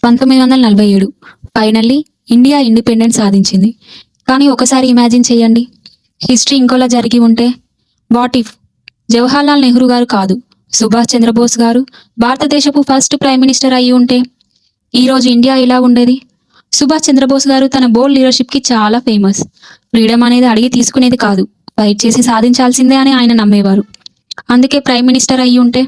1947 finally India independence సాధించింది. కానీ ఒకసారి ఇమాజిన్ చేయండి, హిస్టరీ ఇంకోలా జరిగి ఉంటే. వాట్ ఇఫ్ జవహర్లాల్ నెహ్రూ గారు కాదు, సుభాష్ చంద్రబోస్ గారు భారతదేశపు ఫస్ట్ ప్రైమ్ మినిస్టర్ అయ్యి ఉంటే ఈరోజు ఇండియా ఇలా ఉండేది. సుభాష్ చంద్రబోస్ గారు తన బోల్డ్ లీడర్షిప్కి చాలా ఫేమస్. ఫ్రీడమ్ అనేది అడిగి తీసుకునేది కాదు, ఫైట్ చేసి సాధించాల్సిందే అని ఆయన నమ్మేవారు. అందుకే ప్రైమ్ మినిస్టర్ అయ్యి ఉంటే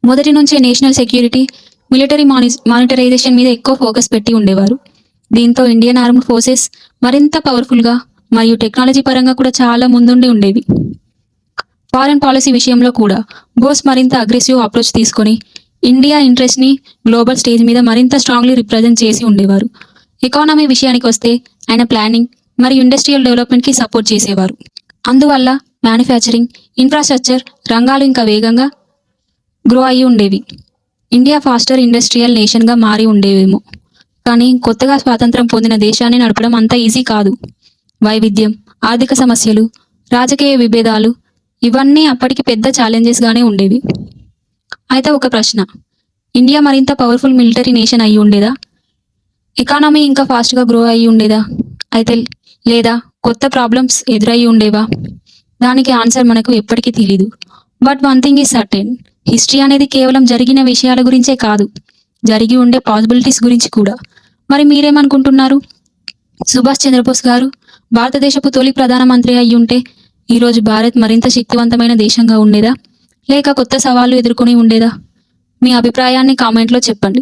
మొదటి నుంచే నేషనల్ సెక్యూరిటీ, మిలిటరీ మానిటరైజేషన్ మీద ఎక్కువ ఫోకస్ పెట్టి ఉండేవారు. దీంతో ఇండియన్ ఆర్మ్డ్ ఫోర్సెస్ మరింత పవర్ఫుల్గా మరియు టెక్నాలజీ పరంగా కూడా చాలా ముందుండి ఉండేవి. ఫారెన్ పాలసీ విషయంలో కూడా బోస్ మరింత అగ్రెసివ్ అప్రోచ్ తీసుకొని ఇండియా ఇంట్రెస్ట్ని గ్లోబల్ స్టేజ్ మీద మరింత స్ట్రాంగ్లీ రిప్రజెంట్ చేసి ఉండేవారు. ఎకానమీ విషయానికి వస్తే ఆయన ప్లానింగ్ మరియు ఇండస్ట్రియల్ డెవలప్మెంట్కి సపోర్ట్ చేసేవారు. అందువల్ల మ్యానుఫ్యాక్చరింగ్, ఇన్ఫ్రాస్ట్రక్చర్ రంగాలు ఇంకా వేగంగా గ్రో అయ్యి ఉండేవి. ఇండియా ఫాస్టర్ ఇండస్ట్రియల్ నేషన్గా మారి ఉండేవేమో. కానీ కొత్తగా స్వాతంత్రం పొందిన దేశాన్ని నడపడం అంత ఈజీ కాదు. వైవిధ్యం, ఆర్థిక సమస్యలు, రాజకీయ విభేదాలు ఇవన్నీ అప్పటికి పెద్ద ఛాలెంజెస్గానే ఉండేవి. అయితే ఒక ప్రశ్న, ఇండియా మరింత పవర్ఫుల్ మిలిటరీ నేషన్ అయ్యి ఉండేదా? ఎకానమీ ఇంకా ఫాస్ట్గా గ్రో అయ్యి ఉండేదా? అయితే లేదా కొత్త ప్రాబ్లమ్స్ ఎదురయ్యి ఉండేవా? దానికి ఆన్సర్ మనకు ఎప్పటికీ తెలీదు. But one thing is certain, history అనేది కేవలం జరిగిన విషయాల గురించే కాదు, జరిగి ఉండే పాసిబిలిటీస్ గురించి కూడా. మరి మీరేమనుకుంటున్నారు? సుభాష్ చంద్రబోస్ గారు భారతదేశపు తొలి ప్రధానమంత్రి అయ్యి ఉంటే ఈరోజు భారత్ మరింత శక్తివంతమైన దేశంగా ఉండేదా, లేక కొత్త సవాళ్లు ఎదుర్కొని ఉండేదా? మీ అభిప్రాయాన్ని కామెంట్లో చెప్పండి.